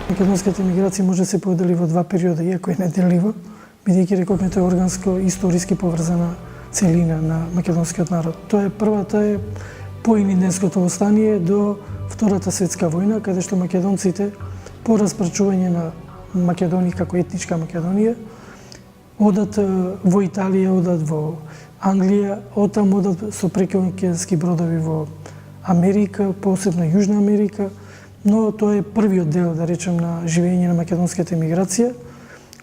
Македонската емиграција може да се подели во два периода, иако е неделиво, бидејќи рековме тоа е органско и историски поврзана целина на македонскиот народ. Тоа е првата е поимидненското востание до Втората светска војна, каде што македонците по распрачување на Македонија како етничка Македонија одат во Италија, одат во Англија, оттам одат со прекоокеански бродови во Америка, посебно Јужна Америка, но тоа е првиот дел, да речем, на живење на македонската емиграција,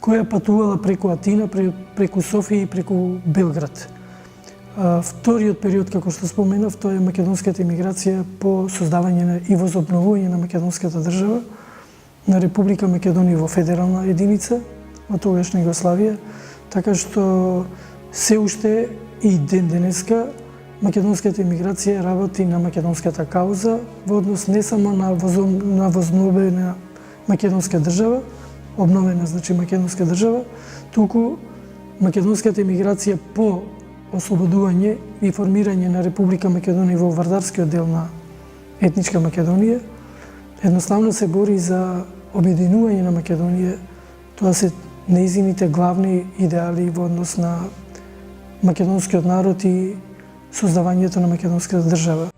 која патувала преку Атина, преку Софија и преку Белград. Вториот период, како што споменав, тоа е македонската емиграција по создавање и возобновување на македонската држава, на Република Македонија во федерална единица, во тогашна Југославија, така што се уште и ден денеска македонската емиграција работи на македонската кауза во однос не само на возобновена македонска држава, обновена значи македонска држава, туку македонската емиграција по ослободување и формирање на Република Македонија во вардарскиот дел на етничка Македонија, едноставно се бори за обединување на Македонија. Тоа се нејзините главни идеали во однос на македонскиот народ и создавањето на македонската држава.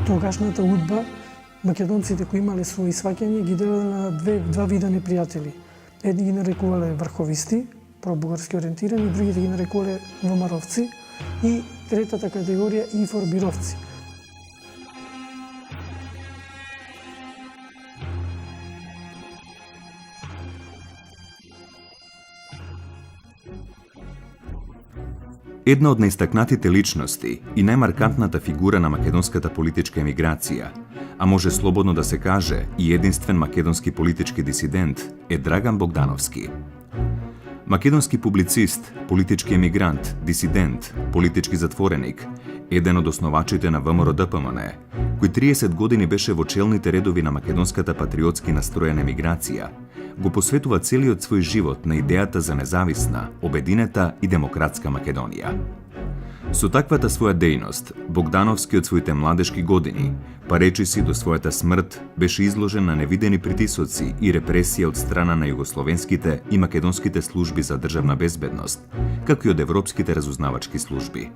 Тогашната удба, македонците кои имале своји сваќања ги делеле на два вида непријатели. Едни ги нарекувале врховисти, пробугарски ориентирани, другите ги нарекувале вомаровци и третата категорија информировци. Една од најстакнатите личности и најмаркантната фигура на македонската политичка емиграција, а може слободно да се каже и единствен македонски политички дисидент, е Драган Богдановски. Македонски публицист, политички емигрант, дисидент, политички затвореник, еден од основачите на ВМРО-ДПМН, кој 30 години беше во челните редови на македонската патриотски настроена емиграција, го посветува целиот свој живот на идејата за независна, обединета и демократска Македонија. Со таквата своја дејност, Богдановски од своите младешки години, па речиси до својата смрт, беше изложен на невидени притисоци и репресија од страна на југословенските и македонските служби за државна безбедност, како и од европските разузнавачки служби.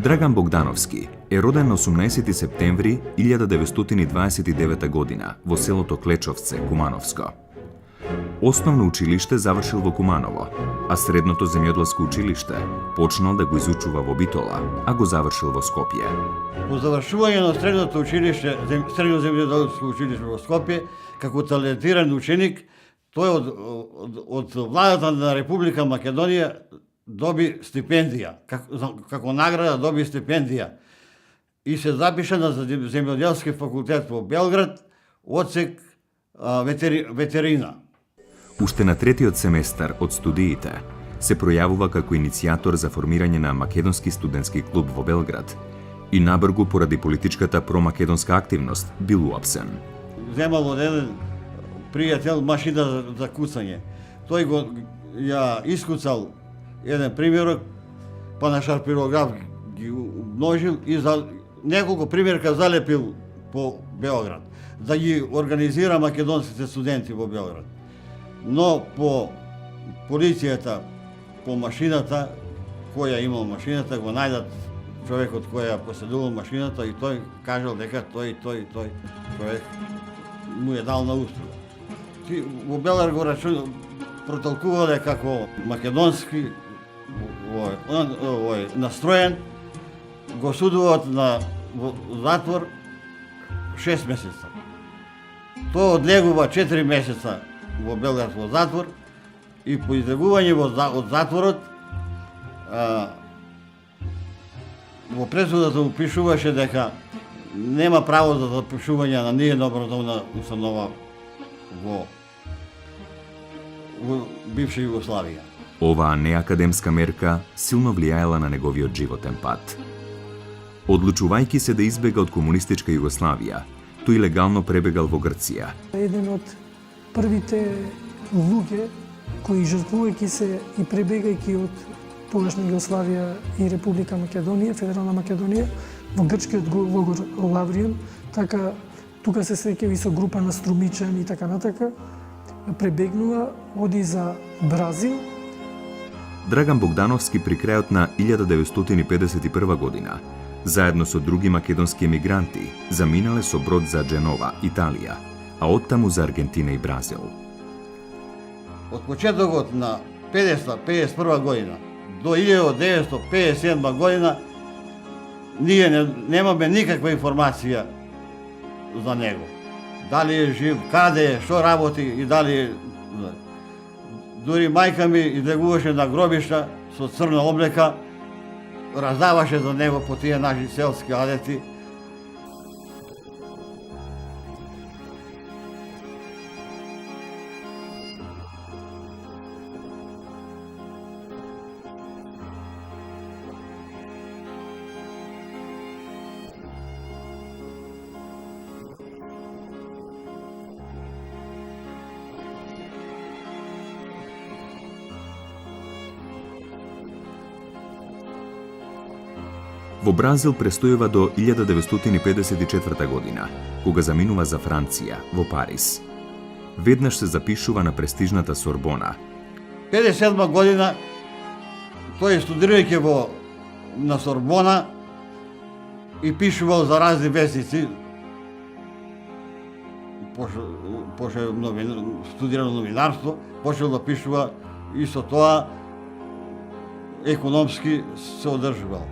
Драган Богдановски е роден на 18 септември 1929 година во селото Клечовце, Кумановско. Основно училиште завршил во Куманово, а средното земјоделско училиште почнал да го изучува во Битола, а го завршил во Скопје. По завршување на средното училиште, средно земјоделско училиште во Скопје, како талентиран ученик, тој од владата на Република Македонија доби стипендија, како награда доби стипендија и се запиша на земјоделски факултет во Белград, одсек ветерина. Уште на третиот семестар од студиите се пројавува како иницијатор за формирање на Македонски студентски клуб во Белград и набргу поради политичката промакедонска активност бил уапсен. Земал од еден пријател машина за куцање. Тој го ја искуцал еден примерок, па на шарпирограф ги умножил и за неколку примерка залепил по Белград, да ги организира македонските студенти во Белград. Но по полицијата, по машината, која имал машината, го најдат човекот кој ја поседувал машината и тој кажал дека тој човек му е дал на услуга. Во Белград го протолкувале како македонски настроен, го судуваат на затвор 6 месеца. Тој одлегува 4 месеца во Белград во затвор и по излегување од затворот во пресудата му пишуваше дека нема право за запишување на ниедна образовна установа во бивша Југославија. Оваа неакадемска мерка силно влијаела на неговиот животен пат. Одлучувајќи се да избега од комунистичка Југославија, тој легално пребегал во Грција. Еден од првите луѓе кои жртвувајќи се и пребегајќи од тогашна Југославија и Република Македонија, Федерална Македонија, во грчкиот логор Лавријан, така тука се среќави со група на струмичани и така натака, пребегнува, оди за Бразил. Драган Богдановски при крајот на 1951 година, заедно со други македонски емигранти, заминале со брод за Дженова, Италија, а оттаму за Аргентина и Бразил. Од почетокот на 1951 година до 1957 година ние немаме никаква информација за него. Дали е жив, каде е, што работи и дали е... Дури мајка ми излегуваше на гробишта со црна облека, раздаваше за него по тие наши селски адети. Во Бразил престојува до 1954 година, кога заминува за Франција, во Париз. Веднаш се запишува на престижната Сорбона. 1957 година тој студирајќи на Сорбона и пишувал за разни вестници, пошто студирал новинарство, почел да пишува и со тоа економски се одржувал.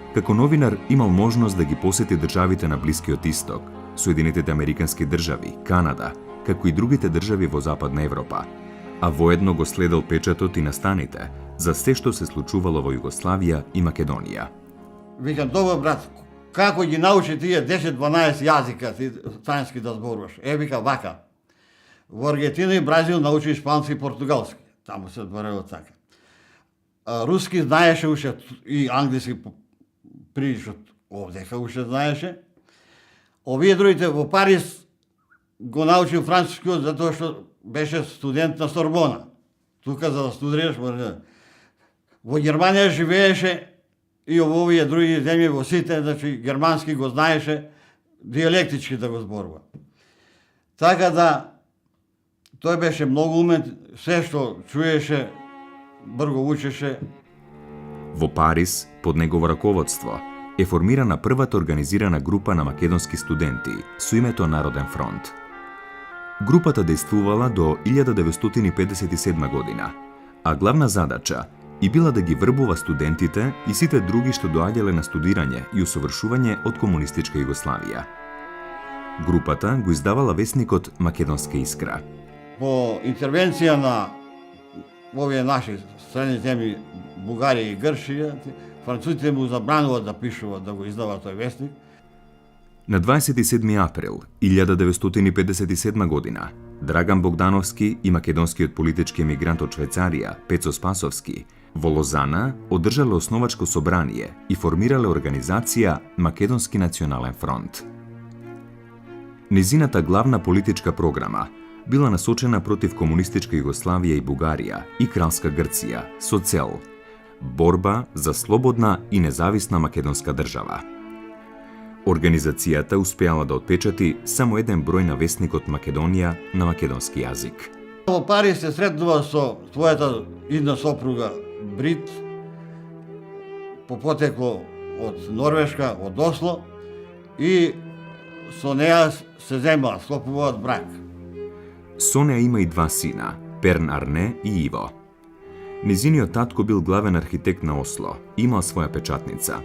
Како новинар имал можност да ги посети државите на Блискиот Исток, Соединетите Американски држави, Канада, како и другите држави во Западна Европа, а воедно го следел печатот и настаните за се што се случувало во Југославија и Македонија. Викам, добро брат, како ги научи тие 10-12 јазика ти странски да зборуваш? Вика, вака. Во Аргентина и Бразил научи шпански и португалски. Таму се зборува така. Руски знаеше уште и англиски прилично овдека уште знаеше. Овие другите во Париз го научил францускиот затоа што беше студент на Сорбона. Тука за да студираш, во Германија живееше и во овие други земји, во сите, значи германски го знаеше, диалектички да го зборува. Така да, тој беше многу умен, се што чуеше, брго учеше. Во Париз, под негово раководство, е формирана првата организирана група на македонски студенти со името Народен фронт. Групата действувала до 1957 година, а главна задача и била да ги врбува студентите и сите други што доаѓале на студирање и усовршување од комунистичка Југославија. Групата го издавала весникот Македонска искра. По интервенција на овие наши страни земји, Бугарија и Грчија, французите му забрануваат да пишува, да го издава тој вестник. На 27. април 1957 година Драган Богдановски и македонскиот политички емигрант од Швајцарија Пецо Спасовски во Лозана одржале основачко собрание и формирале организација Македонски национален фронт. Низината главна политичка програма била насочена против комунистичка Југославија и Бугарија и кралска Грција со цел борба за слободна и независна македонска држава. Организацијата успеала да отпечати само еден број на вестникот Македонија на македонски јазик. Во Париз се сретнува со својата идна сопруга Брит, по потекло од Норвешка, од Осло, и со неа се земаат, склопуваат брак. Со неа има и два сина, Перн Арне и Иво. Низиниот татко бил главен архитект на Осло, имал своја печатница.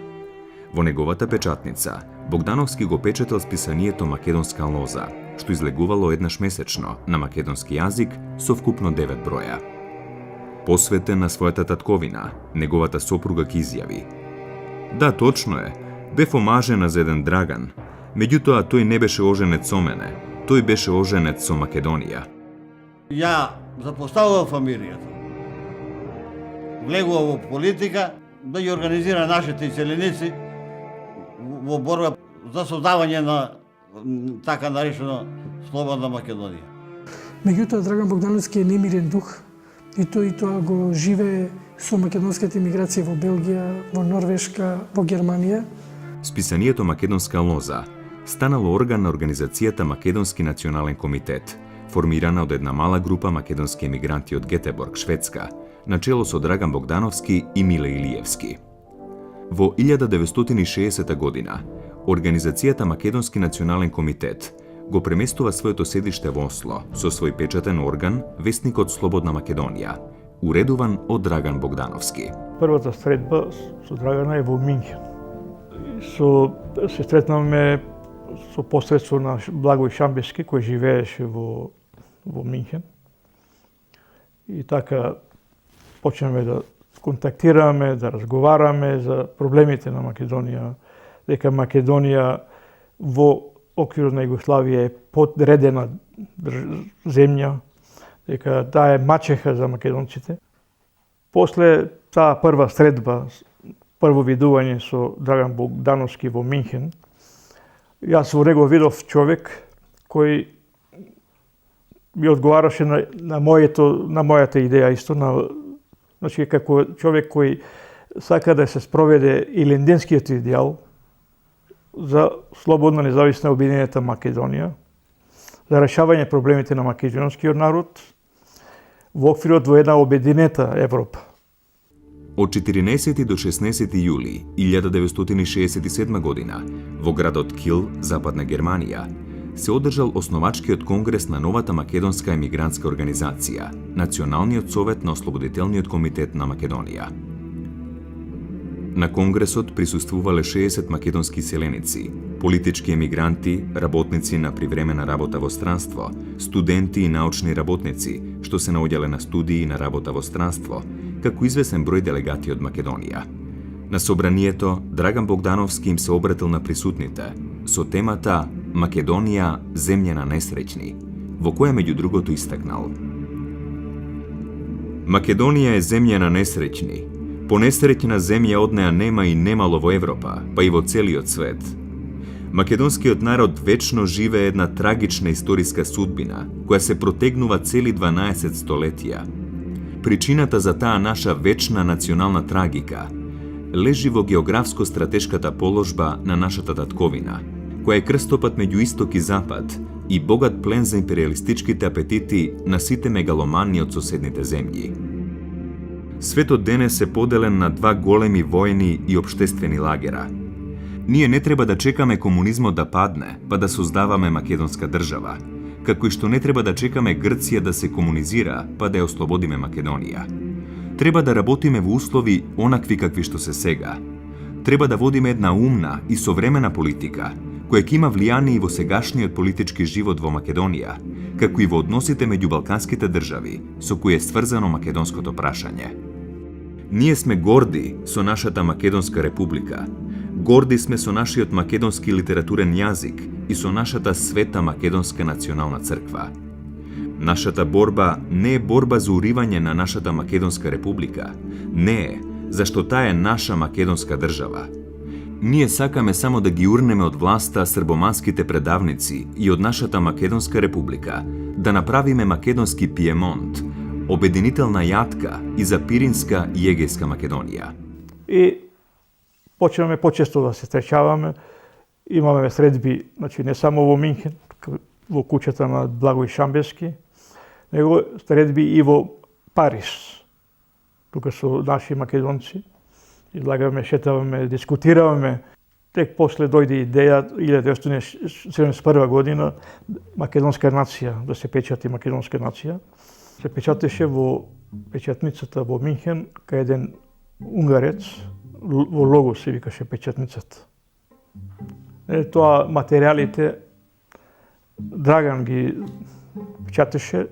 Во неговата печатница Богдановски го печатал списанието Македонска лоза, што излегувало еднаш месечно на македонски јазик со вкупно 9 броја. Посветен на својата татковина, неговата сопруга ќе изјави: "Да, точно е, бев омажена за еден Драган, меѓутоа тој не беше оженет со мене, тој беше оженет со Македонија." Ја запоставува фамилијата. Влегува во политика да ја организира нашите иселеници во борба за создавање на така наречена слободна Македонија. Меѓутоа, Драган Богдановски е немирен дух и тоа го живее со македонската емиграција во Белгија, во Норвешка, во Германија. Списанието Македонска лоза станало орган на организацијата Македонски национален комитет, формирана од една мала група македонски емигранти од Гетеборг, Шведска, начело со Драган Богдановски и Миле Илиевски. Во 1960 година, организацијата Македонски национален комитет го преместува своето седиште во Осло со свој печатен орган, вестникот Слободна Македонија, уредуван од Драган Богдановски. Првата средба со Драгана е во Минхен. Се сретнавме со посредство на Благој Шамбески, кој живееше во Минхен. И така почнеме да контактираме, да разговараме за проблемите на Македонија, дека Македонија во оквирот на Југославија е подредена земја, дека таа е мачеха за македонците. После таа прва средба, прво видување со Драган Богдановски во Минхен, јас во него видов човек кој ми одговараше на мојата идеја исто, значи како човек кој сака да се спроведе иленденскиот идеал за слободна, независна, обединета Македонија, за решавање проблемите на македонскиот народ во оквирот во една обединета Европа. Од 14 до 16 јули 1967 година во градот Кил, Западна Германија, се одржал основачкиот конгрес на новата македонска емигрантска организација, Националниот совет на Ослободителниот комитет на Македонија. На конгресот присуствувале 60 македонски селеници, политички емигранти, работници на привремена работа во странство, студенти и научни работници што се наоѓале на студии на работа во странство, како извесен број делегати од Македонија. На собранието Драган Богдановски им се обратил на присутните со темата Македонија, земја на несреќни, во која меѓу другото истакнал: Македонија е земја на несреќни. Понесреќна земја од неа нема и немало во Европа, па и во целиот свет. Македонскиот народ вечно живее една трагична историска судбина, која се протегнува цели 12 столетија. Причината за таа наша вечна национална трагика лежи во географско-стратешката положба на нашата татковина, која е крстопат меѓу исток и запад и богат плен за империалистичките апетити на сите мегаломани од соседните земји. Светот денес е поделен на два големи војни и општествени лагера. Ние не треба да чекаме комунизмот да падне, па да создаваме македонска држава, како и што не треба да чекаме Грција да се комунизира, па да ја ослободиме Македонија. Треба да работиме во услови онакви какви што се сега. Треба да водиме една умна и современа политика, која ќе има влијание и во сегашниот политички живот во Македонија, како и во односите меѓу балканските држави, со кои е сврзано македонското прашање. Ние сме горди со нашата Македонска република, горди сме со нашиот македонски литературен јазик и со нашата света македонска национална црква. Нашата борба не е борба за уривање на нашата Македонска република, не е, зашто таа е наша македонска држава. Ние сакаме само да ги урнеме од власта србоманските предавници и од нашата Македонска република, да направиме македонски Пиемонт, обединителна јатка и за Пиринска и Егејска Македонија. И почнеме почесто да се среќаваме. Имаме средби, значи не само во Минхен, во куќата на Благој Шамбевски, него средби и во Париз. Тука со наши македонци. Излагаме, шетаваме, дискутираваме. Тек после дојде идеја 1971 година македонска нација, да се печати македонска нација. Се печатеше во печатницата во Минхен, кај еден унгарец, во Логос се викаше печатницата. Тоа материјалите Драган ги печатеше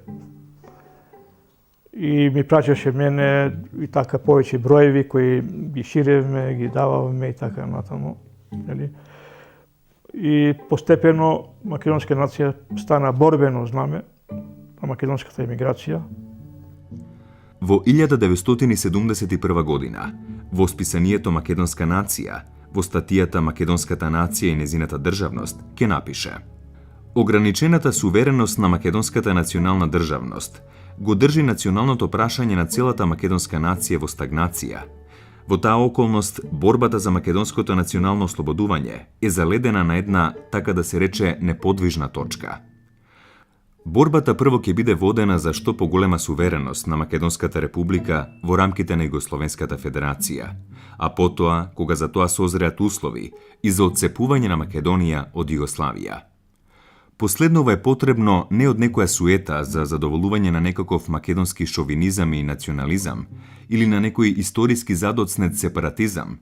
и ми праќаше мене и така повеќе броеви кои ги ширевме, ги дававме и така натаму. И постепено македонска нација стана борбено знаме на македонската емиграција. Во 1971 година, во списанието Македонска нација, во статијата Македонската нација и незината државност, ќе напише: ограничената сувереност на македонската национална државност го држи националното прашање на целата македонска нација во стагнација. Во таа околност, борбата за македонското национално ослободување е заледена на една, така да се рече, неподвижна точка. Борбата прво ќе биде водена за што поголема сувереност на Македонската република во рамките на Југословенската федерација, а потоа, кога за тоа созреат услови, и за отцепување на Македонија од Југославија. Последново е потребно не од некоја суета за задоволување на некаков македонски шовинизам и национализам или на некој историски задоцнет сепаратизам,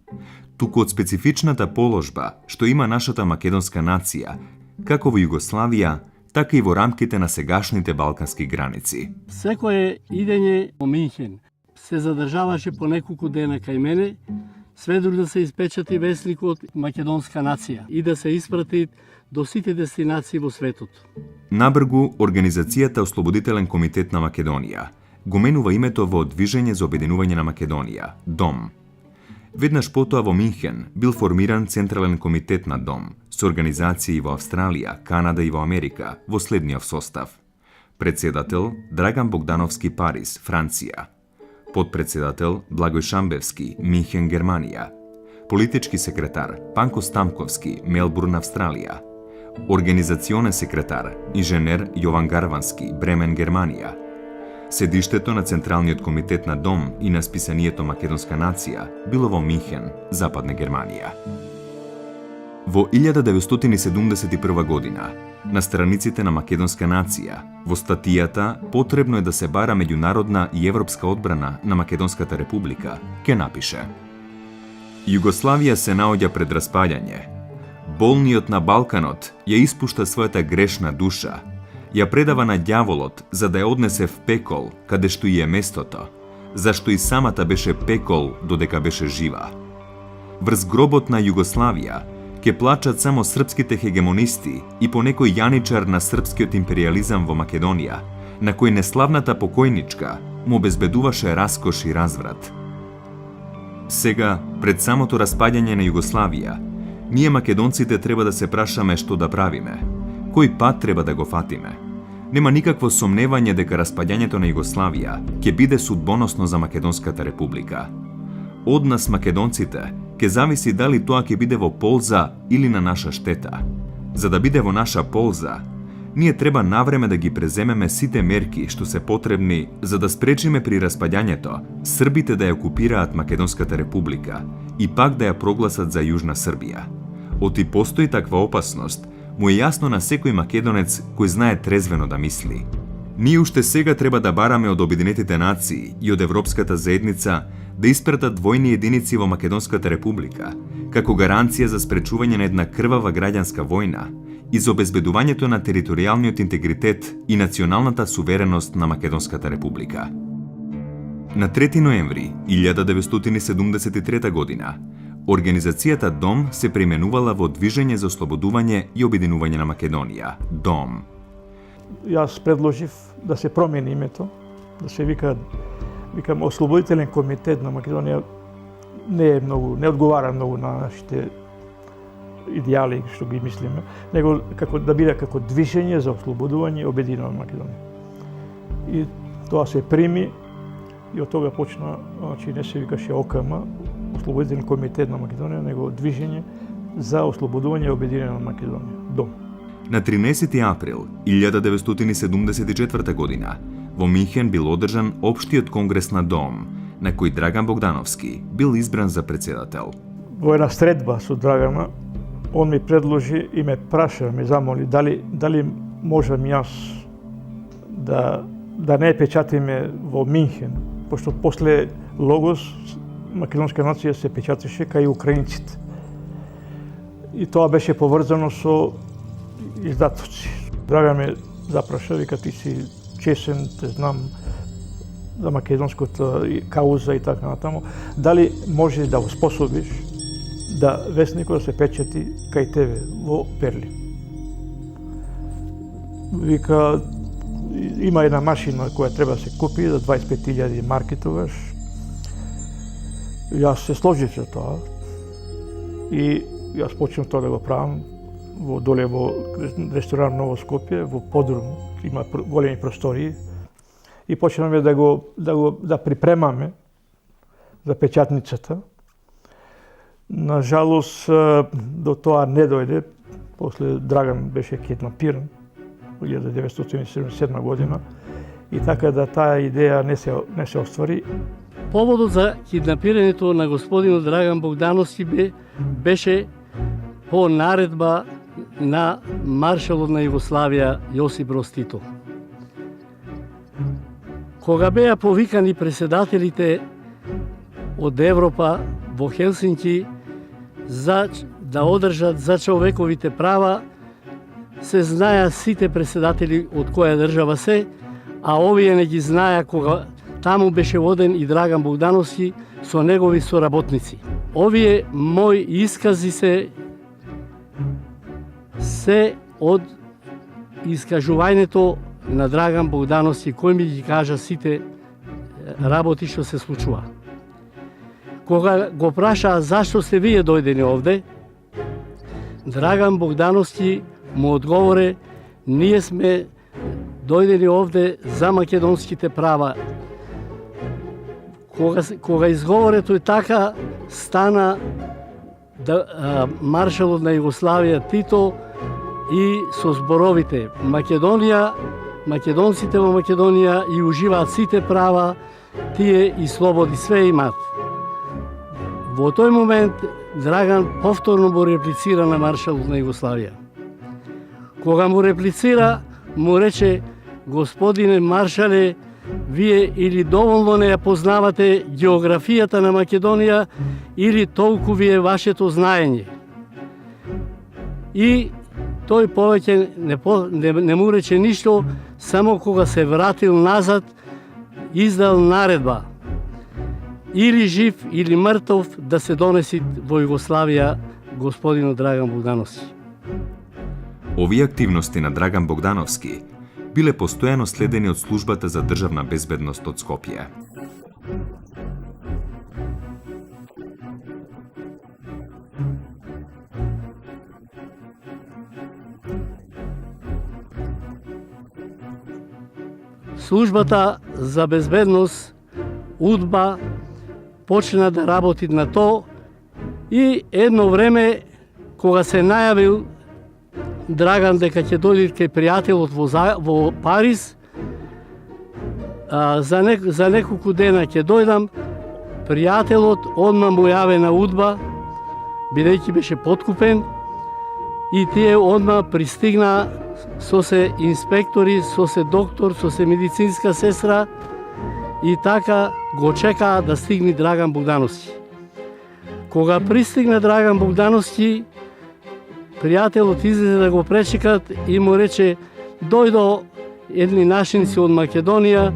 туку од специфичната положба што има нашата македонска нација, како во Југославија, така и во рамките на сегашните балкански граници. Секое идење во Минхен се задржаваше по неколку дена кај мене, сведок да се испечати весникот Македонска нација и да се испрати до сите дестинации во светот. Набргу, Организацијата Ослободителен комитет на Македонија го менува името во Движење за обединување на Македонија, ДОМ. Веднаш потоа во Минхен бил формиран Централен комитет на ДОМ со организации во Австралија, Канада и во Америка во следниот состав: председател Драган Богдановски, Париз, Франција; подпредседател Благој Шамбевски, Минхен, Германија; политички секретар Панко Стамковски, Мелбурн, Австралија; организационен секретар инженер Јован Гарвански, Бремен, Германија. Седиштето на Централниот комитет на ДОМ и на списанието Македонска нација било во Минхен, Западна Германија. Во 1971 година, на страниците на Македонска нација, во статијата "Потребно е да се бара меѓународна и европска одбрана на Македонската република", ќе напише: Југославија се наоѓа пред распаѓање. Болниот на Балканот ја испушта својата грешна душа, ја предава на ѓаволот за да ја однесе в пекол, каде што и е местото, зашто и самата беше пекол додека беше жива. Врз гробот на Југославија ќе плачат само српските хегемонисти и по некој јаничар на српскиот империализам во Македонија, на кој неславната покојничка му обезбедуваше раскош и разврат. Сега, пред самото распаѓање на Југославија, ние македонците треба да се прашаме што да правиме, кој пат треба да го фатиме. Нема никакво сомневање дека распаѓањето на Југославија ќе биде судбоносно за Македонската република. Од нас македонците ќе зависи дали тоа ќе биде во полза или на наша штета. За да биде во наша полза, ние треба навреме да ги преземеме сите мерки што се потребни за да спречиме при распаѓањето Србите да ја окупираат Македонската република и пак да ја прогласат за Јужна Србија. Оти постои таква опасност, му е јасно на секој македонец кој знае трезвено да мисли. Ние уште сега треба да бараме од Обединетите нации и од Европската заедница да испратат војни единици во Македонската република, како гаранција за спречување на една крвава граѓанска војна и за обезбедувањето на територијалниот интегритет и националната сувереност на Македонската република. На 3 ноември 1973 година, организацијата ДОМ се преименувала во Движење за ослободување и обединување на Македонија, ДОМ. Јас предложив да се промени името, да се викам Ослободителен комитет на Македонија не одговара многу на нашите идеали што ги мислиме, него да биде како Движење за ослободување и обединување на Македонија. И тоа се прими и од тога почна, значи не се викаше ОКМ, Ослободителен комитет на Македонија, него Движење за ослободување и обединување на Македонија, ДОМ. На 13 април 1974 година во Минхен бил одржан Општиот конгрес на ДОМ, на кој Драган Богдановски бил избран за председател. Во една средба со Драгана, он ми предложи и ме праша, ме замоли дали можам јас да не печатиме во Минхен, пошто после Логос македонска нација се печатеше кај украинците. И тоа беше поврзано со издатоци. Драган ме запраша, вика ти си чесен, те знам за македонската кауза и така натаму. Дали можеш да способиш да вестникот да се печати кај тебе во Берлин? Вика, има една машина која треба да се купи за 25.000 марки тогаш. Јас се сложив за тоа и јас почнав тоа да го правам доле во ресторан Ново Скопје, во подрум, има големи простории, и почнавме да припремаме за печатницата. На жалост, до тоа не дојде, после Драган беше киднапиран во 1977 година, и така да таа идеја не се оствари. Поводот за киднапирањето на господинот Драган Богдановски беше по наредба на маршалот на Југославија Јосип Броз Тито. Кога беа повикани председателите од Европа во Хелсинки за да одржат за човековите права, се знаеа сите председатели од која држава се, а овие не ги знаеа кога таму беше воден и Драган Богдановски со негови соработници. Овие мои искази се од искажувањето на Драган Богдановски, кој ми ги кажа сите работи што се случува. Кога го прашаа зашто сте вие дојдени овде, Драган Богдановски му одговоре: ние сме дојдени овде за македонските права. Кога изговоре тој така, стана маршалот на Југославија Тито и со зборовите: Македонија, македонците во Македонија и уживаат сите права, тие и слободи све имаат. Во тој момент Драган повторно му реплицира на маршалот на Југославија. Кога му реплицира, му рече: господине маршале, вие или доволно не ја познавате географијата на Македонија, или толку ви е вашето знаење. И тој повеќе не му рече ништо, само кога се вратил назад, издал наредба: или жив, или мртов, да се донеси во Југославија господинот Драган Богдановски. Овие активности на Драган Богдановски биле постојано следени од службата за државна безбедност од Скопје. Службата за безбедност УДБА почна да работи на то и едно време, кога се најавил Драган дека ќе дојде кај пријателот во Париз, за неколку дена ќе дојдам, пријателот одма му јаве на удба, бидејќи беше подкупен, и тие одма пристигна со се инспектори, со се доктор, со се медицинска сестра, и така го чекаа да стигне Драган Богдановски. Кога пристигна Драган Богдановски, пријателот излезе да го пречекат и му рече: дојдо едни нашинци од Македонија,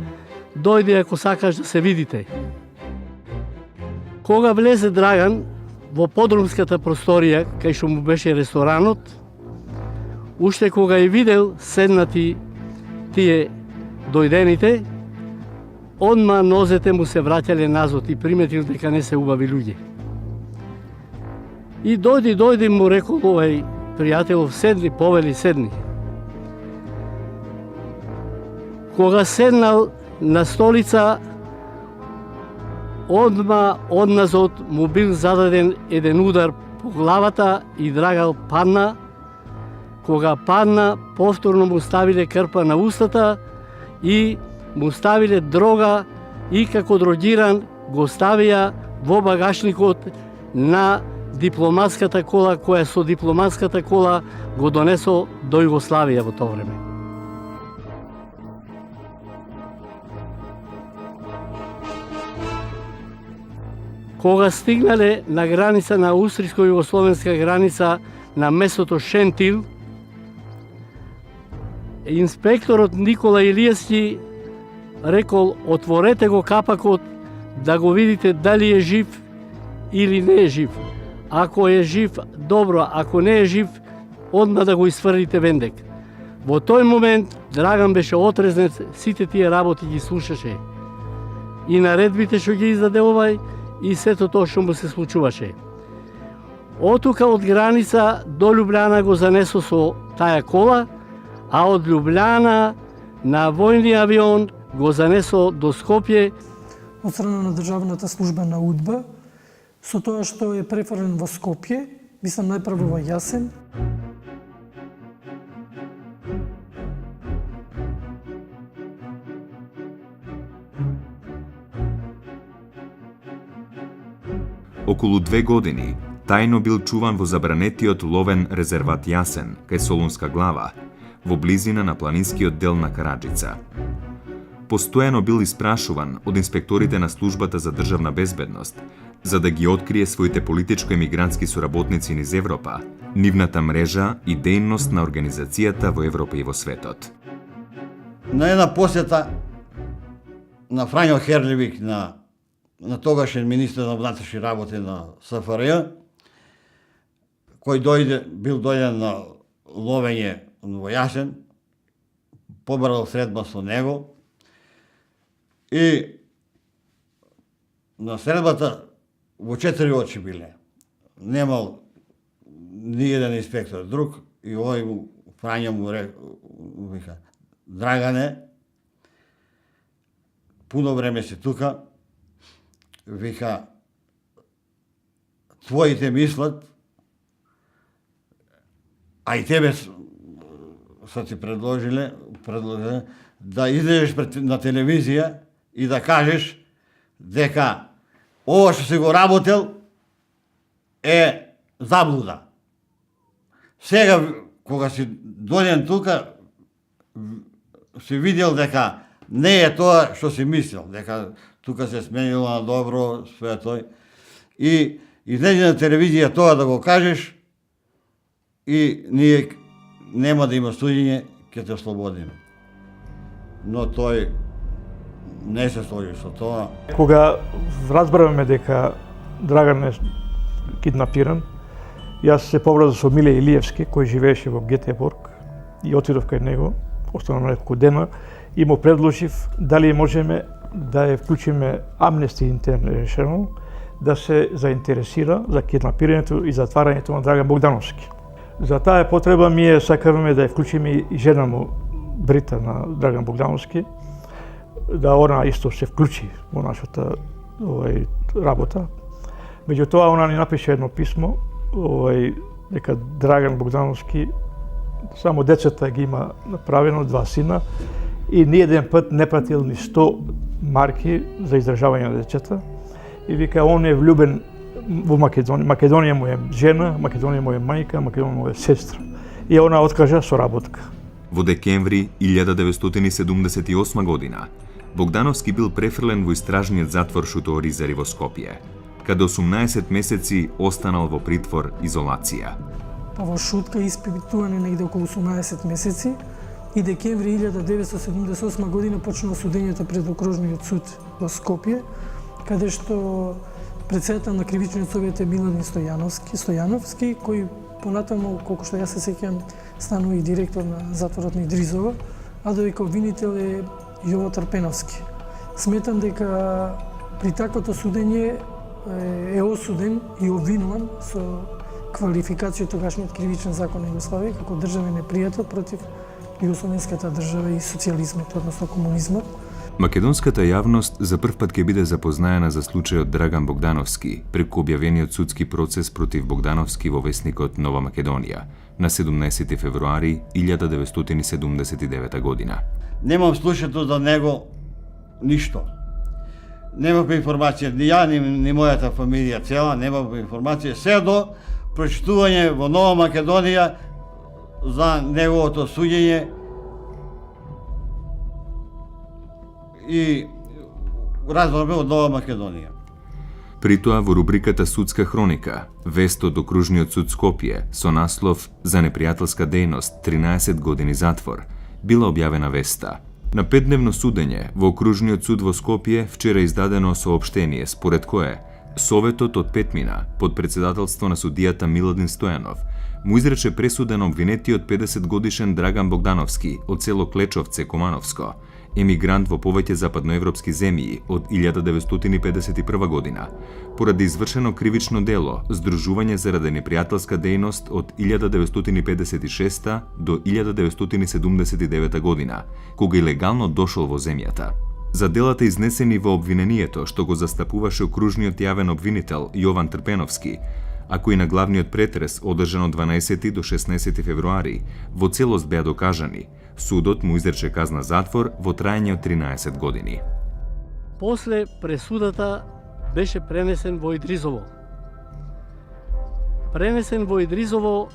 дојди ако сакаш да се видите. Кога влезе Драган во подрумската просторија, кај што му беше ресторанот, уште кога ја видел седнати тие дојдените, одма нозете му се враќале назад и приметил дека не се убави луѓе. И дојди, му рекол овај пријателов, седни, повели, седни. Кога седнал на столица, одма одназад му бил зададен еден удар по главата и Драган падна. Кога падна, повторно му ставиле крпа на устата и му ставиле дрога и како дрогиран го ставија во багажникот на дипломатската кола, која со дипломатската кола го донесо до Југославија во тоа време. Кога стигнале на граница на австриско-југословенска граница на местото Шентил, инспекторот Никола Илиевски рекол: отворете го капакот да го видите дали е жив или не е жив. Ако е жив, добро, ако не е жив, одма да го isfрлите вендек. Во тој момент Драган беше отрезнет, сите тие работи ги слушаше. И наредбите што ги издаде овај, и сето тоа што му се случуваше. Отука од граница до Љубљана го занесо со таа кола, а од Љубљана на војни авион го занесо до Скопје. Од страна на државната служба на УДБА, со тоа што е префрлен во Скопје, мислам најпрво во Јасен. Околу 2 години тајно бил чуван во забранетиот ловен резерват Јасен, кај Солунска глава, во близина на планинскиот дел на Караджица. Постојано бил испрашуван од инспекторите на службата за државна безбедност, за да ги открие своите политичко-емигрантски соработници низ Европа, нивната мрежа и дејност на организацијата во Европа и во светот. На една посета на Фрањо Херлевик, на тогашен министер на внатрешни работи на СФРЈ, кој бил дојден на ловење во Јасен, побрал средба со него и на средбата во 4 очи биле. Немал ни еден инспектор друг и овој Фрањо му вика: Драгане, пуно време си тука, вика, твоите мислат, а и тебе са ти предложиле да излезеш на телевизија и да кажеш дека ова што си го работел е заблуда. Сега, кога си дојден тука, си видел дека не е тоа што си мислел, дека тука се сменило на добро, све тој. И излезе на телевизија тоа да го кажеш и ние нема да има судење, ќе те ослободиме. Но тој не се сложи со тоа. Кога разбравме дека Драган е киднапиран, јас се поврзав со Миле Илиевски, кој живееше во Гетеборг, и отидов кај него, останав неколку дена, и му предложив дали можеме да ја вклучиме Amnesty International да се заинтересира за киднапирањето и затварањето на Драган Богдановски. За таа потреба ние сакавме да ја вклучиме и жена му, Брита, на Драган Богдановски, да она исто се вклучи во нашата работа. Меѓутоа, она ни напише едно писмо дека Драган Богдановски само децата ги има направено, 2 сина, и ни еден път не пратил ни 100 марки за издржавање на децата. И вика, он е влюбен во Македонија. Македонија му е жена, Македонија му е мајка, Македонија му е сестра. И она откажа соработка. Во декември 1978 година Богдановски бил префрлен во истражниот затвор Шуто Оризари во Скопје, каде 18 месеци останал во притвор изолација. Па во Шутка испитуване негде околу 18 месеци и декември 1978 година почнува судењето пред окружниот суд во Скопје, каде што председател на кривичниот совет е Миладин Стојановски, кој понатаму, колку што јас се сеќам, станува и директор на затворот на Идризово, а дека обвинител е Јово Трпеновски. Сметам дека при таквото судење е осуден и обвинуван со квалификација тогашниот кривичен закон на Југославија како државен непријател против југословенската држава и социјализмот, односно комунизмот. Македонската јавност за прв пат ќе биде запознаена за случајот Драган Богдановски преку објавениот судски процес против Богдановски во весникот Нова Македонија на 17 февруари 1979 година. Немам слушато за него ништо. Немав информација, ни ја, ни мојата фамилија цела, немав информација, се до прочитување во Нова Македонија за неговото суѓење и разговорби од Нова Македонија. При тоа во рубриката Судска хроника, вест од окружниот суд Скопје со наслов за непријателска дејност 13 години затвор, била објавена веста. На 5-дневно судење во окружниот суд во Скопје вчера издадено соопштение според кое Советот од Петмина под председателство на судијата Миладин Стојанов му изрече пресуда на обвинетиот 50 годишен Драган Богдановски од село Клечовце, Комановско, емигрант во повеќе западноевропски земји од 1951 година, поради извршено кривично дело, здружување заради непријателска дејност од 1956 до 1979 година, кога илегално дошол во земјата. За делата изнесени во обвинението што го застапуваше окружниот јавен обвинител Јован Трпеновски, а кои на главниот претрес одржан од 12 до 16 февруари во целост беа докажани, судот му изрече казна затвор во траење од 13 години. После пресудата беше пренесен во Идризово. Пренесен во Идризово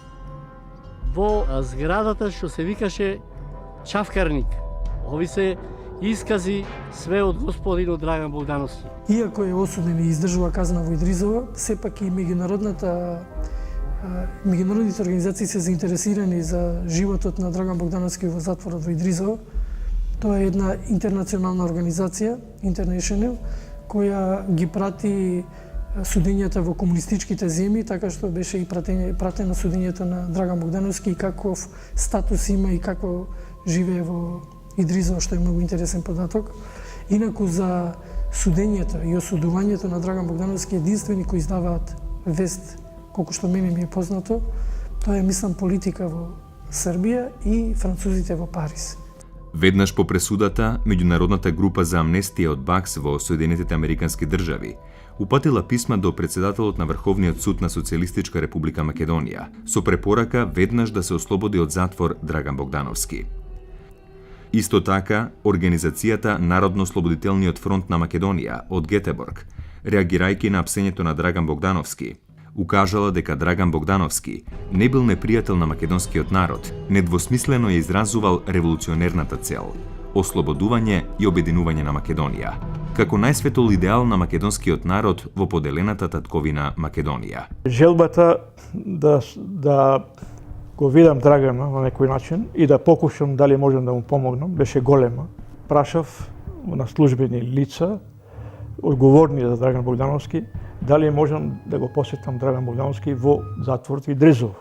во зградата што се викаше Чавкарник. Ови се искази све од господинот Драган Богдановски. Иако е осуден и издржува казна во Идризово, сепак и меѓународните организации се заинтересирани за животот на Драган Богдановски во затворот во Идризово. Тоа е една интернационална организација, International, која ги прати судењата во комунистичките земји, така што беше и пратено судењето на Драган Богдановски и каков статус има и како живее во Идризово, што е многу интересен податок. Инаку за судењето и осудувањето на Драган Богдановски единствени кои издаваат вест, колку што мене ми е познато, тоа е, мислам, Политика во Србија и французите во Париз. Веднаш по пресудата, меѓународната група за амнестија од БАКС во Соединетите Американски држави упатила писма до председателот на Врховниот суд на Социјалистичка република Македонија со препорака веднаш да се ослободи од затвор Драган Богдановски. Исто така, Организацијата Народно-слободителниот фронт на Македонија од Гетеборг, реагирајќи на апсењето на Драган Богдановски, укажала дека Драган Богдановски не бил непријател на македонскиот народ, недвосмислено ја изразувал револуционерната цел – ослободување и обединување на Македонија, како најсветол идеал на македонскиот народ во поделената татковина Македонија. Желбата да го видам Драгана на некој начин и да покушам дали можам да му помогнам, беше голема. Прашав на службени лица, одговорни за Драган Богдановски, дали можам да го посетам Драган Богдановски во затворот Идризово.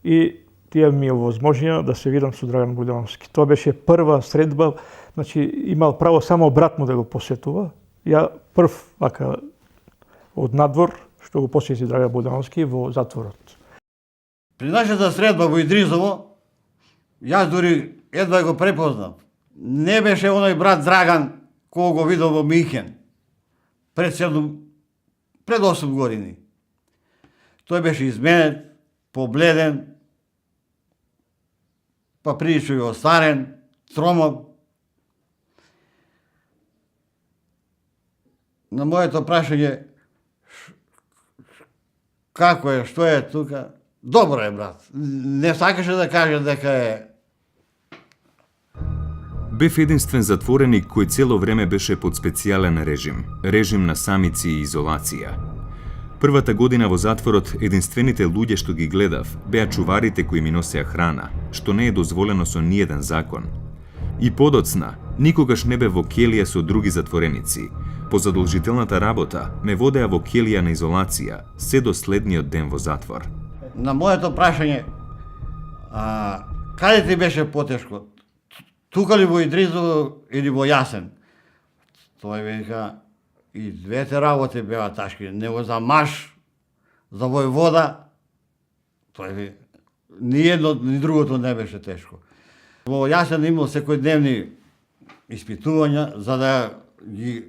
И тие ми овозможија да се видам со Драган Богдановски. Тоа беше прва средба, значи имал право само брат му да го посетува. Ја прв вака од надвор што го посети Драган Богдановски во затворот. При нашата средба во Идризово, јас дури едва го препознав. Не беше оној брат Драган кој го видел во Михен пред 8 години. Тој беше изменет, побледен, па прилично и остарен, тромав. На моето прашање, како е, што е тука, добро е, брат. Не сакаше да каже дека е. Бев единствен затвореник кој цело време беше под специјален режим на самици и изолација. Првата година во затворот, единствените луѓе што ги гледав беа чуварите кои ми носеа храна, што не е дозволено со ниеден закон. И подоцна, никогаш не бе во келија со други затвореници. По задолжителната работа ме водеа во келија на изолација, се до следниот ден во затвор. На моето прашање, каде ти беше потешко? Тука ли во Идризово или во Јасен? Тој вика, и двете работи беа ташки. Него за маш, за војвода, тој вика, ни едно, ни другото не беше тешко. Во Јасен имал секојдневни испитувања, за да ги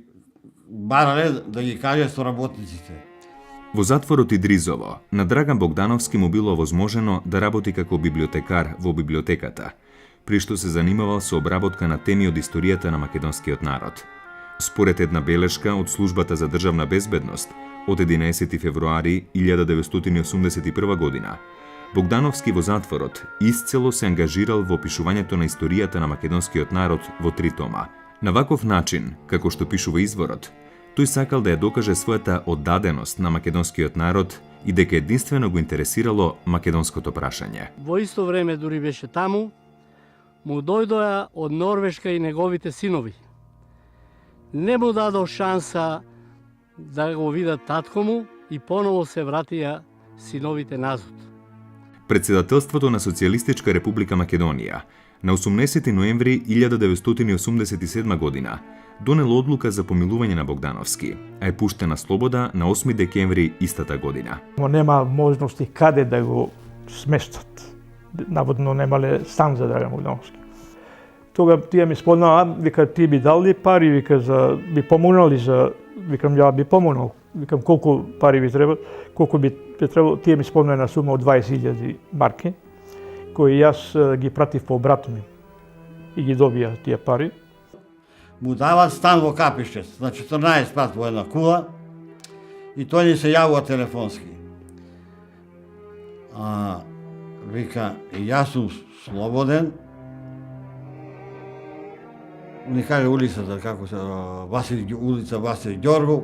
барале да ги каже со работниците. Во затворот Идризово, на Драган Богдановски му било возможено да работи како библиотекар во библиотеката, при што се занимавал со обработка на теми од историјата на македонскиот народ. Според една белешка од Службата за државна безбедност од 11 февруари 1981 година, Богдановски во затворот исцело се ангажирал во опишувањето на историјата на македонскиот народ во 3 тома. На ваков начин, како што пишува изворот, тој сакал да ја докаже својата оддаденост на македонскиот народ и дека единствено го интересирало македонското прашање. Во исто време дури беше таму, му дојдоа од Норвешка и неговите синови. Не му дадо шанса да го видат татко му и поново се вратија синовите назад. Председателството на Социјалистичка република Македонија на 18 ноември 1987 година донело одлука за помилување на Богдановски, а е пуштен на слобода на 8 декември истата година. Нема можности каде да го сместат. Наводно немале стан за Драган Богдановски. Тога тие ми спомнаа, вика, ти би дали пари, вика, би помогнали за, викам, ја би помогнал, викам, колку пари би треба, колку би требало, тие ми спомнаа една сума од 20.000 марки, кои јас ги пратив по брат ми и ги добија тие пари. Му дават стан во Капиште, на 14 пат во една кула, и тој ни се јавува телефонски. Вика, јас сум слободен, ни каже улицата, како се, улица Васил Ѓоргов,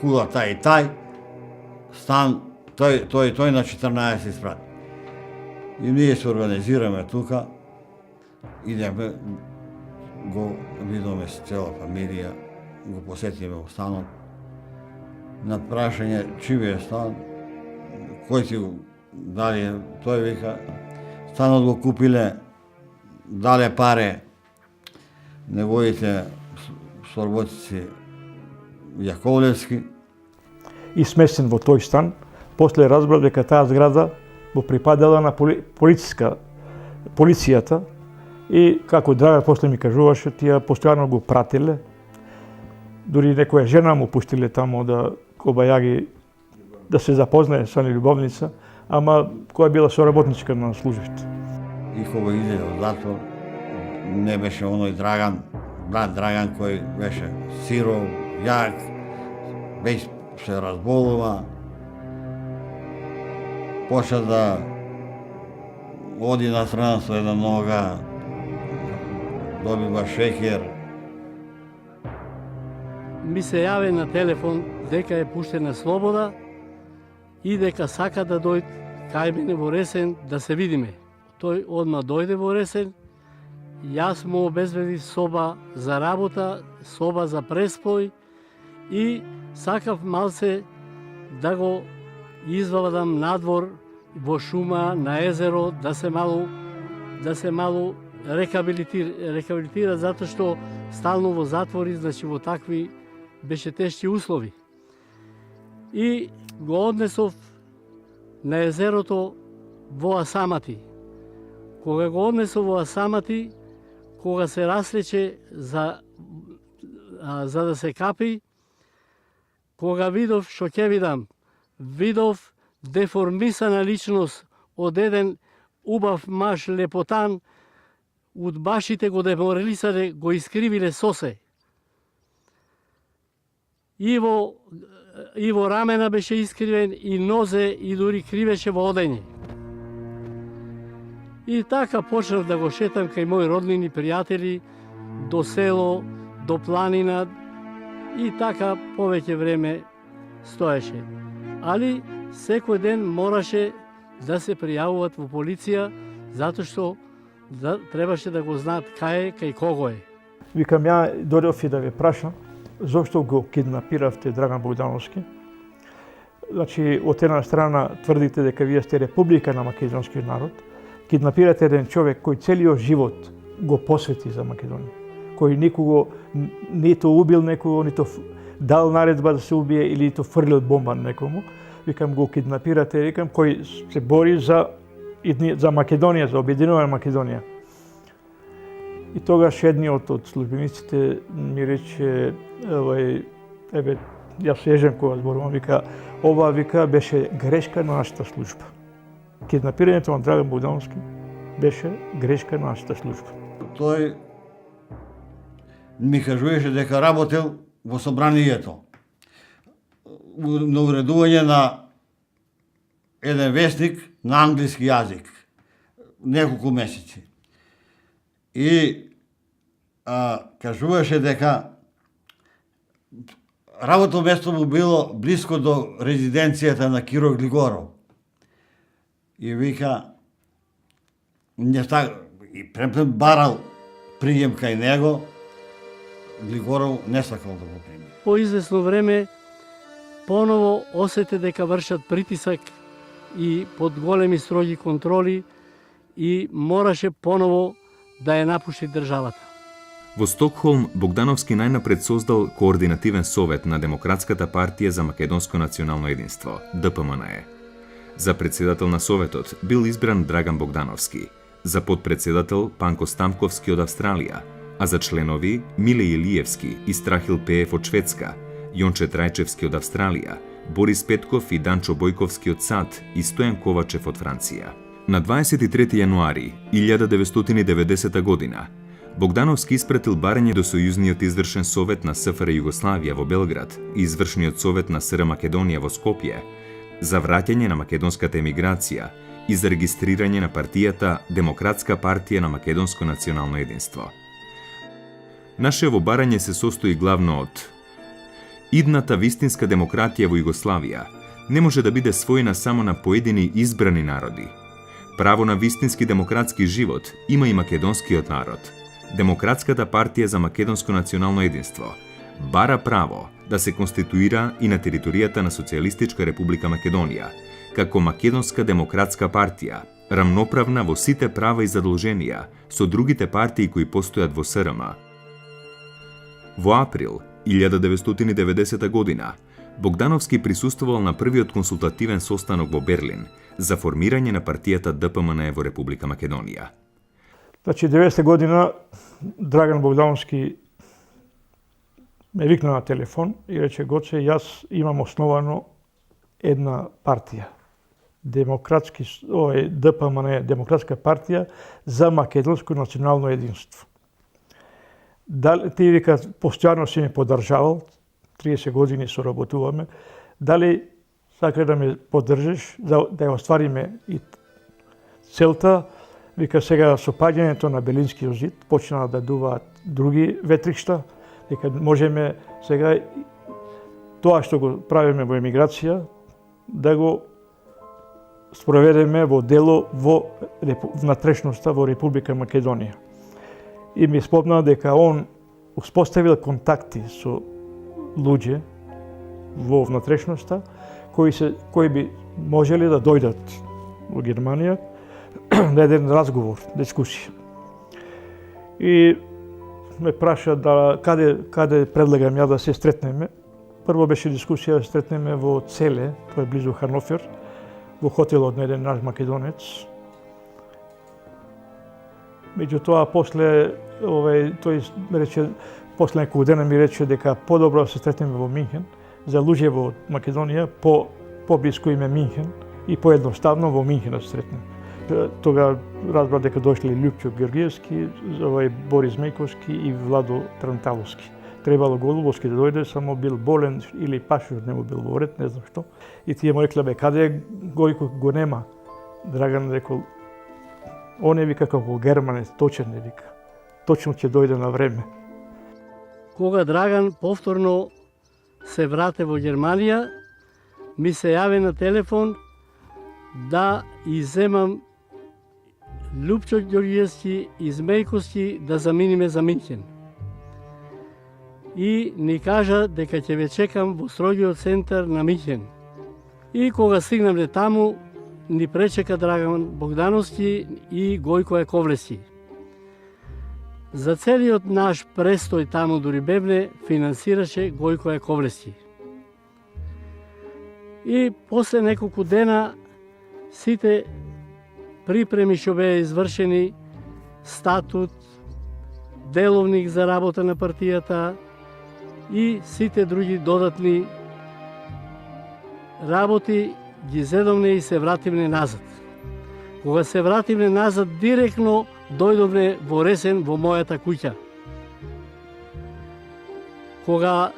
кула тај и тај, стан, тој на 14 испрати. И ние се организираме тука, идеме, го видиме с цела фамилија, го посетиме во станот. На прашање, чиј е стан, кој ти го дали, тој вика, станот го купиле, дале паре, неговите соработници Јаковлевски. И сместен во тој стан, после разбрав дека таа зграда го припадала на полицијата и како Драга после ми кажуваше, тие постојано го пратиле. Дури некоја жена му пуштиле тамо да кобајаги да се запознае со љубовница, ама која била соработничка на службите. И кога иде од затвор, не беше оној Драган, брат Драган кој беше сиров, јак, веќе се разболува, почна да оди на страна со една нога, добива шекер. Ми се јави на телефон дека е пуштен на слобода и дека сака да дојде кај мене во Ресен да се видиме. Тој одма дојде во Ресен, јас му обезбедив соба за работа, соба за преспој и сакав малце да го извадам надвор во шума, на езеро, да се малу рекабилитира, затоа што стално во затвори, значи во такви беше тешки услови. И го однесов на езерото во Асамати. Кога го однесов во Асамати, кога се раслече за да се капи, кога видов што ќе видам, видов деформисана личност од еден убав маж лепотан удбашите го деморалисале, го искривиле сосе. И во рамена беше искривен, и нозе, и дури кривеше во одење. И така почнав да го шетам кај мои роднини пријатели, до село, до планина, и така повеќе време стоеше. Али секој ден мораше да се пријавуваат во полиција, затоа што требаше да го знаат кај кого е. Викам, ја дојдов и да ве прашам, зошто го киднапиравте Драган Богдановски? Значи, од една страна тврдите дека вие сте република на македонскиот народ, киднапирате еден човек кој целиот живот го посвети за Македонија, кој никого нито убил некого, нито дал наредба да се убие или нито фрлил бомба на некому. Викам, го киднапирате, викам, кој се бори за Македонија, за обединувана Македонија. И тогаш едниот од службениците ми рече, јас се ежем кога зборувам, вика, ова, вика, беше грешка на нашата служба. Киднапирањето на Драган Богдановски беше грешка на нашата служба. Тој ми кажуваше дека работел во собранието на уредување на еден вестник на англиски јазик неколку месеци. И кажуваше дека работно место му било близко до резиденцијата на Киро Глигоров. И вика, и премпен барал пријем кај него, Глигоров не сакал да го прими. По известно време поново осете дека вршат притисак и под големи строги контроли и мораше поново да ја напушти државата. Во Стокхолм, Богдановски најнапред создал Координативен совет на Демократската партија за македонско национално единство, ДПМНЕ. За председател на советот бил избран Драган Богдановски, за подпредседател Панко Стамковски од Австралија, а за членови Миле Илиевски и Страхил Пеев од Шведска, Јонче Трајчевски од Австралија, Борис Петков и Данчо Бојковски од САД и Стојан Ковачев од Франција. На 23 јануари 1990 година Богдановски испратил барање до Сојузниот извршен совет на СФР Југославија во Белград и извршниот совет на СР Македонија во Скопје за враќање на македонската емиграција и за регистрирање на партијата Демократска партија на македонско национално единство. Нашево барање се состои главно од идната вистинска демократија во Југославија не може да биде својна само на поедини избрани народи. Право на вистински демократски живот има и македонскиот народ. Демократската партија за македонско национално единство бара право да се конституира и на територијата на Социјалистичка република Македонија, како Македонска демократска партија, рамноправна во сите права и задолженија со другите партии кои постојат во СРМ. Во април 1990 година Богдановски присуствувал на првиот консултативен состанок во Берлин за формирање на партијата ДПМНЕ во Република Македонија. Значи, 90 година Драган Богдановски ме викна на телефон и рече, Гоце, јас имам основано една партија. ДПМНЕ, Демократска партија за македонско национално единство. Ти, вика, постојано си ме поддржавал, 30 години соработуваме, дали сака да ме поддржиш, да ја оствариме и целта, вика, сега со паѓањето на Белинскиот зид почнаа да дуваат други ветришта, дека можеме сега тоа што го правиме во емиграција да го спроведеме во дело во внатрешноста во Република Македонија. И ми спомна дека он успоставил контакти со луѓе во внатрешноста кои би можеле да дојдат во Германија на еден разговор, дискусија. И ме праша да каде предлагам ја да се стретнеме. Прво беше дискусија да се стретнеме во Целе, тоа е близу Ханофер, во хотелот на еден наш македонец. Меѓутоа, после тој рече, после неколку дена ми рече дека подобро да се стретнеме во Минхен, за луѓе во Македонија поблиску им е Минхен и поедноставно во Минхен да се стретнеме. Тога разбрав дека дошле Љупчо Георгиевски, Борис Мејковски и Владо Транталовски. Требало Голубовски да дојде, само бил болен или пашур не му бил во ред, не знам што. И тие му рекле, каде е Гојко, го нема. Драган рекол, он е вика како германец, точен е вика. Точно ќе дојде на време. Кога Драган повторно се врате во Германија, ми се јави на телефон да иземам Љупчо Ѓорѓиевски и Змејковски да заминиме за Минхен. И ни кажа дека ќе ве чекам во строгиот центар на Минхен. И кога стигнавме таму, ни пречека Драган Богдановски и Гојко Јаковлевски. За целиот наш престој таму дури бебне финансираше Гојко Јаковлевски. И после неколку дена сите припреми што беа извршени, статут, деловник за работа на партијата и сите други додатни работи ги зедовме и се вративме назад. Кога се вративме назад, директно дојдовме во Ресен во мојата куќа. Кога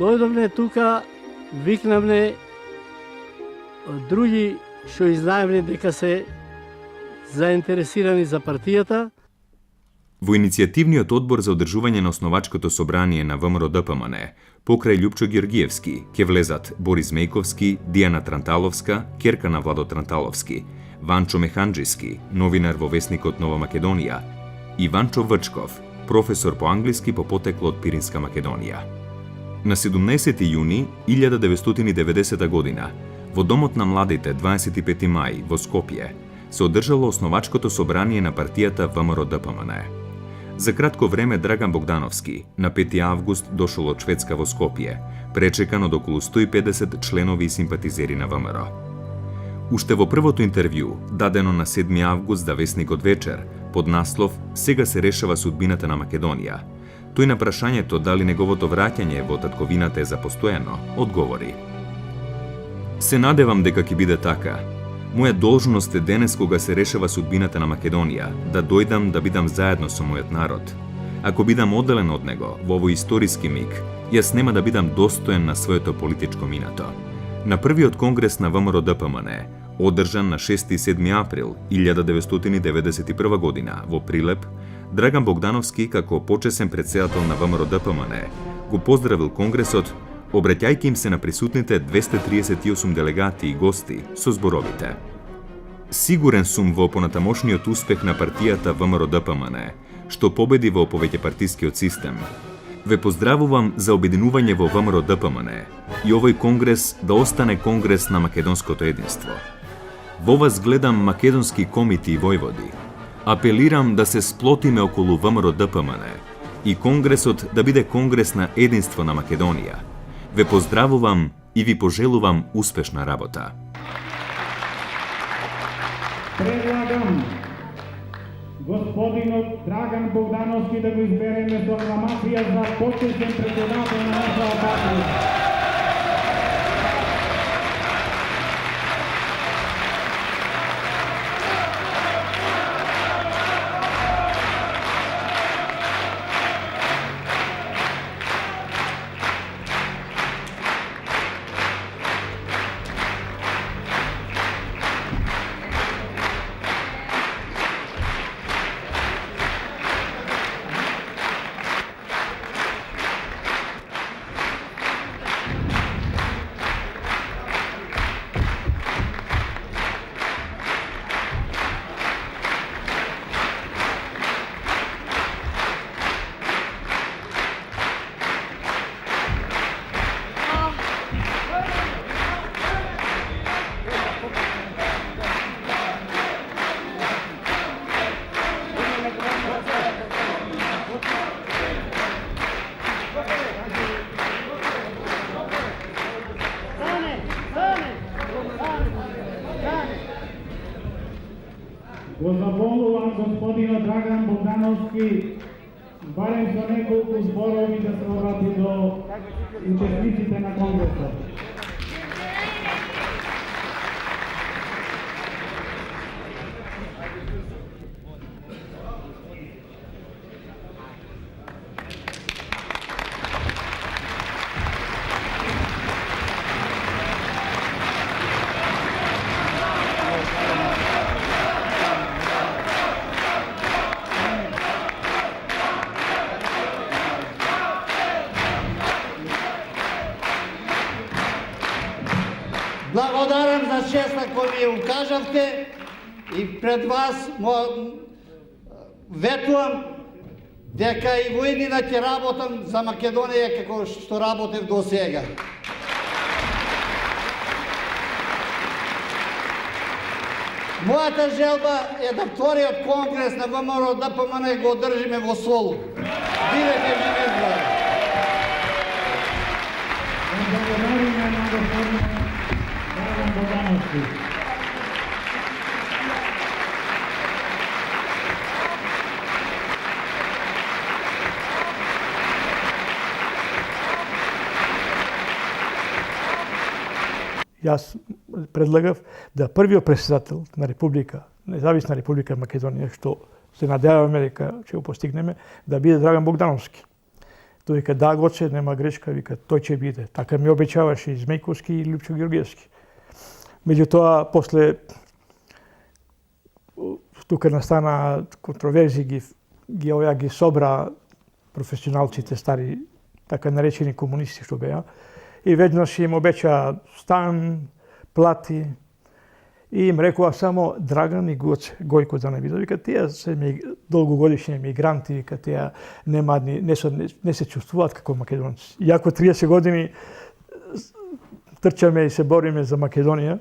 дојдовме тука, викнавме други што изнаевме дека се заинтересирани за партијата. Во иницијативниот одбор за одржување на основачкото собрание на ВМРО-ДПМН, покрај Љупчо Георгиевски, ќе влезат Борис Мејковски, Дијана Транталовска, ќерка на Владо Транталовски, Ванчо Механџиски, новинар во весникот Нова Македонија, и Ванчо Врчков, професор по англиски по потекло од Пиринска Македонија. На 17 јуни 1990 година, во Домот на младите 25 мај во Скопје, се одржало основачкото собрание на партијата ВМРО-ДПМН. За кратко време Драган Богдановски на 5 август дошол од Шведска во Скопје, пречекан од околу 150 членови и симпатизери на ВМРО. Уште во првото интервју, дадено на 7 август за весникот Вечер, под наслов "Сега се решава судбината на Македонија", тој на прашањето дали неговото враќање во татковината е за постојано, одговори: "Се надевам дека ќе биде така. Моја должност е денес кога се решава судбината на Македонија, да дојдам да бидам заедно со мојот народ. Ако бидам одделен од него во овој историски миг, јас нема да бидам достоен на своето политичко минато." На првиот конгрес на ВМРО-ДПМН, одржан на 6 и 7 април 1991 година во Прилеп, Драган Богдановски, како почесен претседател на ВМРО-ДПМН, го поздравил конгресот, обраќајќи им се на присутните 238 делегати и гости со зборовите: "Сигурен сум во понатамошниот успех на партијата ВМРО-ДПМН, што победи во повеќепартискиот систем. Ве поздравувам за обединување во ВМРО-ДПМН и овој конгрес да остане конгрес на македонското единство. Во вас гледам македонски комити и војводи. Апелирам да се сплотиме околу ВМРО-ДПМН и конгресот да биде конгрес на единство на Македонија. Ве поздравувам и ви пожелувам успешна работа." Предлагам господинот Драган Богдановски да го избереме со акламација за почесен претседател на нашата партија. Го замолувам господинот Драган Богдановски барем со неколку зборови да се обрати до учесниците на конгресот. благодарам за честа која ми ја укажавте и пред вас ветувам дека и во иднина ќе работам за Македонија како што работев до сега. Мојата желба е да вториот конгрес на ВМРО ДПМН го одржиме во Солун. Бидете живи и здрави. Благодариме на господин Драган Богдановски. Јас предлагав да првиот председател на Република, независна Република Македонија, што се надеваме дека ќе го постигнеме, да биде Драган Богдановски. Тој вика, да, Гоце, нема грешка, вика, тој ќе биде. Така ми обеќаваше и Змејковски и Лјупчо Георгиевски. Меѓутоа, после тука настана контроверзи, ги собра професионалците стари, така наречени комунисти што беа, и веднаш им обеќа стан, плати, и им рекоа само Драган и Гоце, Гојко да не биде. Вика, тие се долгогодишни мигранти, вика, тие не се чувствуваат како македонци. Иако 30 години трчаме и се бориме за Македонија.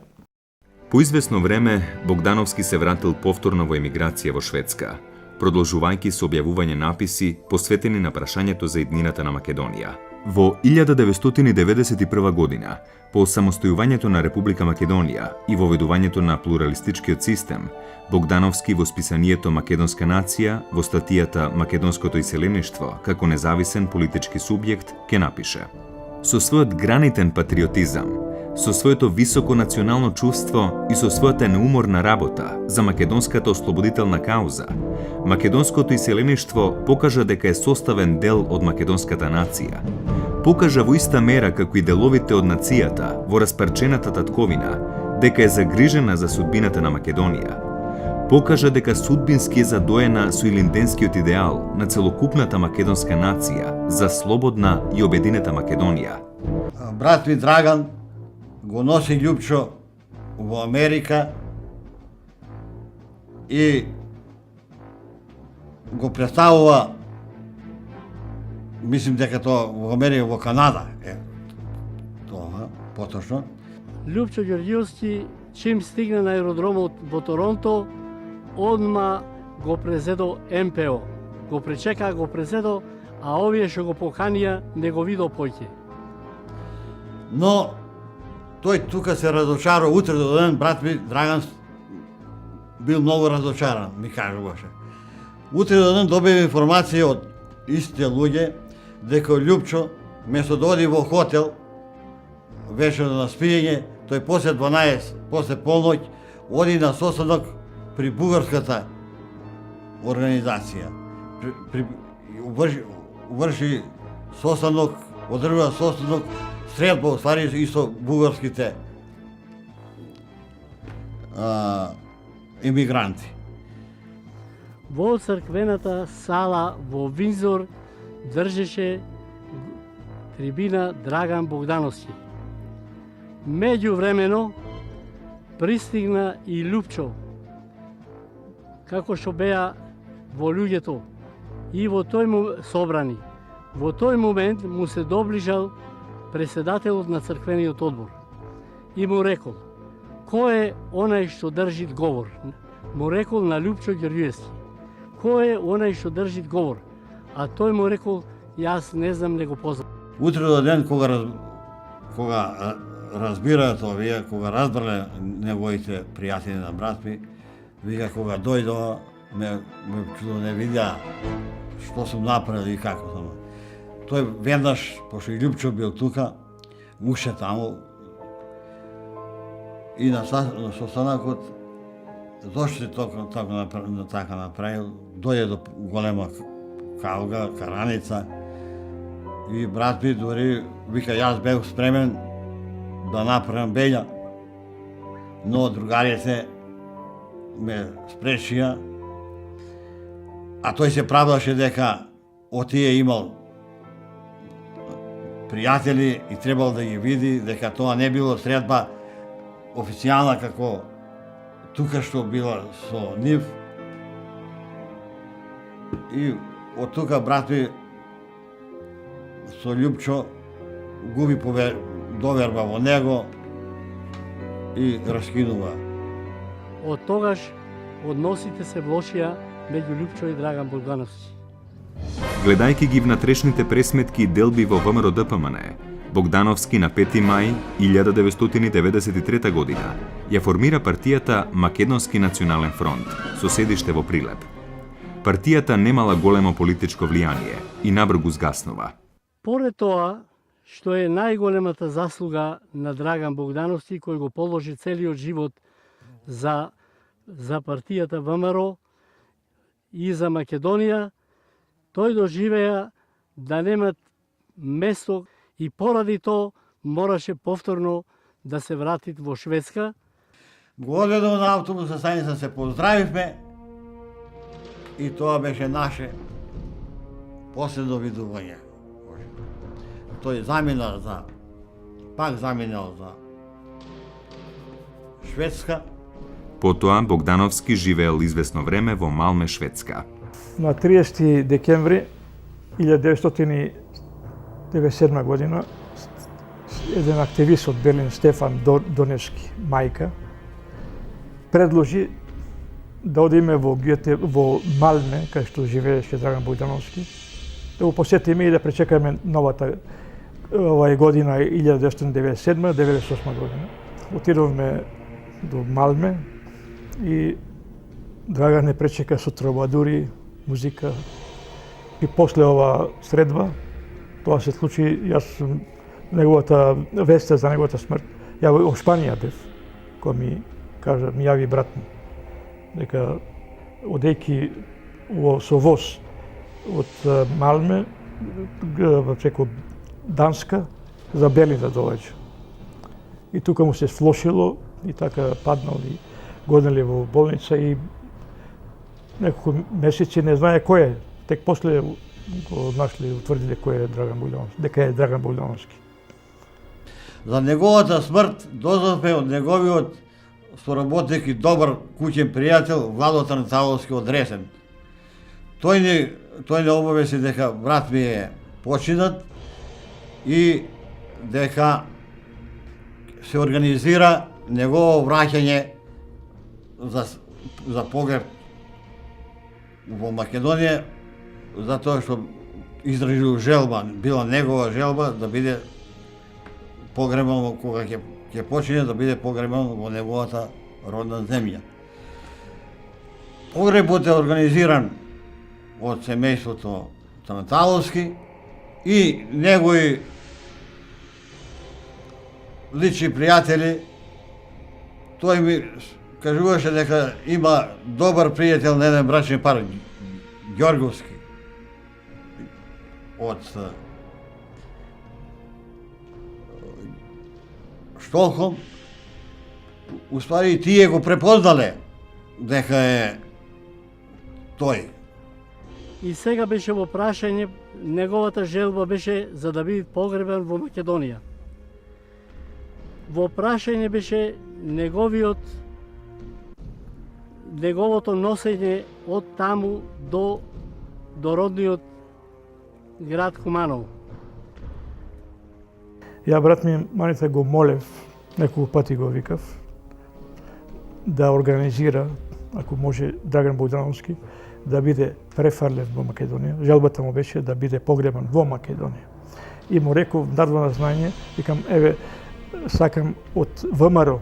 По известно време, Богдановски се вратил повторно во емиграција во Шведска, продолжувајќи со објавување написи посветени на прашањето за иднината на Македонија. Во 1991 година, по самостојувањето на Република Македонија и воведувањето на плуралистичкиот систем, Богдановски во списанието Македонска нација, во статијата Македонското иселеништво како независен политички субјект, ке напише: со својот гранитен патриотизам, со своето високо национално чувство и со својата неуморна работа за македонската ослободителна кауза, македонското иселеништво покажа дека е составен дел од македонската нација. Покажа во иста мера како и деловите од нацијата во распарчената татковина дека е загрижена за судбината на Македонија. Покажа дека судбински е задоена со илинденскиот идеал на целокупната македонска нација за слободна и обединета Македонија. Брат ми Драган го носи Лјупчо во Америка и го представува, мислим дека тоа во Америка, во Канада е тоа, поточно. Лјупчо Георгиевски, чим стигна на аеродромот во Торонто, одма го презедо МПО. Го пречека, го презедо, а овие што го поканија не го видо поќе. Но тој тука се разочарува, утре до ден брат ми Драган бил многу разочаран, ми кажуваше. Утре до ден добива информација од истите луѓе дека Лјупчо место да оди во хотел вечерно на спиење, тој после 12, после полноќ оди на состанок при бугарската организација. Уврши состанок, одржува состанок, средба оствари и со бугарските имигранти. Во црквената сала во Винзор држеше трибина Драган Богдановски. Меѓувремено пристигна и Лјупчо, како што беа во луѓето и во тој собрани. Во тој момент му се доближал председателот на црквениот одбор и му рекол: кој е онај што држи говор? Му рекол на Лјупчо Георгиевски: кој е онај што држи говор? А тој му рекол: јас не знам, не го познам. Утре до ден кога разбираат овие, кога разбрале неговите пријатели на брат ми, вика кога дојдоа, ме чудо не видеа што сум направил и како сум. Тој веднаш, пошто и Лјупчо бил тука, уше таму и на состанокот зошто така направил, дојде до голема калга, караница и брат ми дори вика јас бев спремен да направам бења, но другарите ме спречија, а тој се правдаше дека отие имал пријатели и требал да ги види, дека тоа не било средба официјална како тука што била со нив. И од тука брат ми со Љупчо губи доверба во него и раскинува. Од тогаш односите се влошија меѓу Љупчо и Драган Богдановски. Гледајќи ги внатрешните пресметки и делби во ВМРО ДПМН, Богдановски на 5 мај 1993 година ја формира партијата Македонски национален фронт со седиште во Прилеп. Партијата немала големо политичко влијание и набрзо згаснува. Поред тоа, што е најголемата заслуга на Драган Богдановски, кој го положи целиот живот за партијата ВМРО и за Македонија, тој доживеа да немат место и поради тоа мораше повторно да се врати во Шведска. Го одведов на автобуса станица, се поздравивме и тоа беше наше последно видување. Тој пак заминал за Шведска. Потоа Богдановски живеел известно време во Малме, Шведска. На 30 декември 1997 година еден активист од Берлин, Стефан Доневски, мајка, предложи да одиме во Малме, кај што живееше Драган Богдановски, да го посетиме и да пречекаме новата година 1997-1998 година. Отидовме до Малме и Драган не пречека со тробадури, музика. И после ова средба, тоа се случи, јас неговата веста за неговата смрт, ја во Шпанија бев, кој ми кажа, ми јави брат ми, дека одејки со воз од Малме преку Данска за Берлин да доаѓа. И тука му се влошило и така паднал и годнали во болница и неколку месеци не знае кој е. Тек после го нашли, утврдиле кој е Драган Богдановски, дека е Драган Богдановски. За неговата смрт дознавме од неговиот соработник и добар куќен пријател Владо Трнталовски од Ресен. Тој не обавеси дека брат ми е починат и дека се организира негово враќање за погреб во Македонија, затоа што изразил желба, била негова желба да биде погребан кога ќе почине, да биде погребан во неговата родна земја. Погребот е организиран од семејството Трнталовски и негови лични пријатели. Тој ми кажуваше дека има добар пријател на еден брачен пар, Ѓорговски, од Штокхолм. Уствари тие го препознале дека е тој. И сега беше во прашање, неговата желба беше за да биде погребан во Македонија. Во прашање беше неговото носење од таму до родниот град Куманово. Ја брат ми Маница го молев, неколку пати го викав, да организира, ако може, Драган Богдановски да биде префрлен во Македонија. Желбата му беше да биде погребан во Македонија. И му реков, дадва на знање, викам, еве, сакам од ВМРО,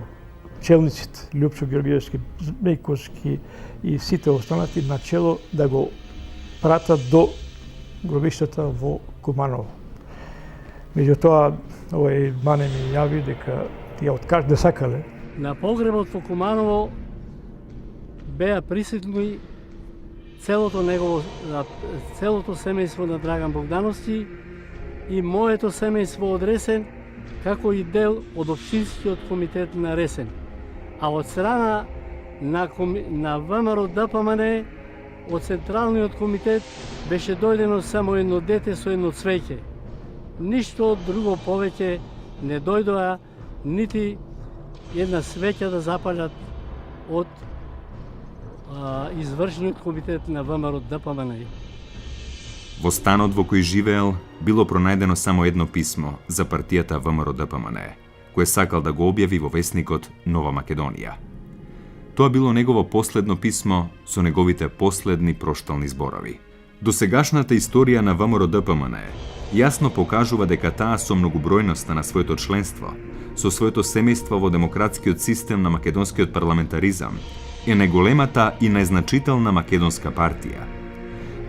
челниците, Љупчо Георгиевски, Змејковски и сите останати на чело да го пратат до гробиштата во Куманово. Меѓутоа, овој мане ми јави дека тие откажа да сакале. На погребот во Куманово беа присутни целото семејство на Драган Богдановски и моето семејство од Ресен, како и дел од Општинскиот комитет на Ресен. А од страна на ВМРО ДПМН, од Централниот комитет, беше дојдено само едно дете со едно цвеќе. Ништо друго повеќе не дојдоа, нити една свеќа да запалят од извршниот комитет на ВМРО ДПМН. Во станот во кој живеел било пронајдено само едно писмо за партијата ВМРО ДПМН, кое сакал да го објави во весникот Нова Македонија. Тоа било негово последно писмо со неговите последни проштални зборови. Досегашната историја на ВМРО ДПМН јасно покажува дека таа со многобројноста на своето членство, со своето семејство во демократскиот систем на македонскиот парламентаризам, е најголемата и најзначителна македонска партија.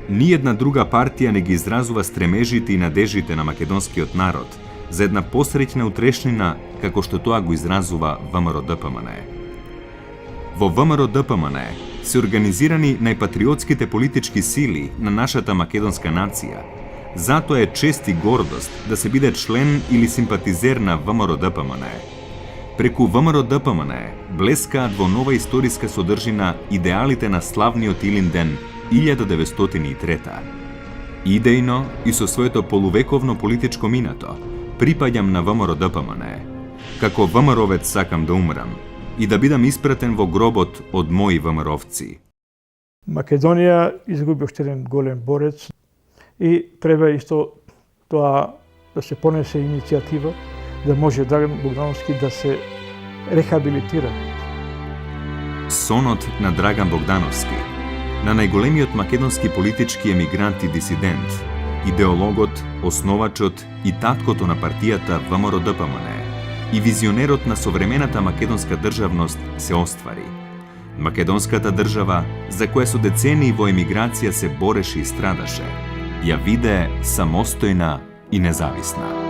Ниедна друга партија не ги изразува стремежите и надежите на македонскиот народ за една посреќна утрешнина како што тоа го изразува ВМРО ДПМН. Во ВМРО ДПМН се организирани најпатриотските политички сили на нашата македонска нација. Затоа е чест и гордост да се биде член или симпатизер на ВМРО ДПМН. Преку ВМРО ДПМН блескаат во нова историска содржина идеалите на славниот Илинден 1903. Идејно и со своето полувековно политичко минато припаѓам на ВМРО ДПМН. Како ВМРО-вец сакам да умрам и да бидам испратен во гробот од мои ВМРО-вци. Македонија изгуби уште еден голем борец и треба исто тоа да се понесе иницијатива да може Драган Богдановски да се рехабилитира. Сонот на Драган Богдановски, на најголемиот македонски политички емигрант и дисидент, идеологот, основачот и таткото на партијата ВМРО ДПМН и визионерот на современата македонска државност се оствари. Македонската држава, за која со децении во емиграција се бореше и страдаше, ја виде самостојна и независна.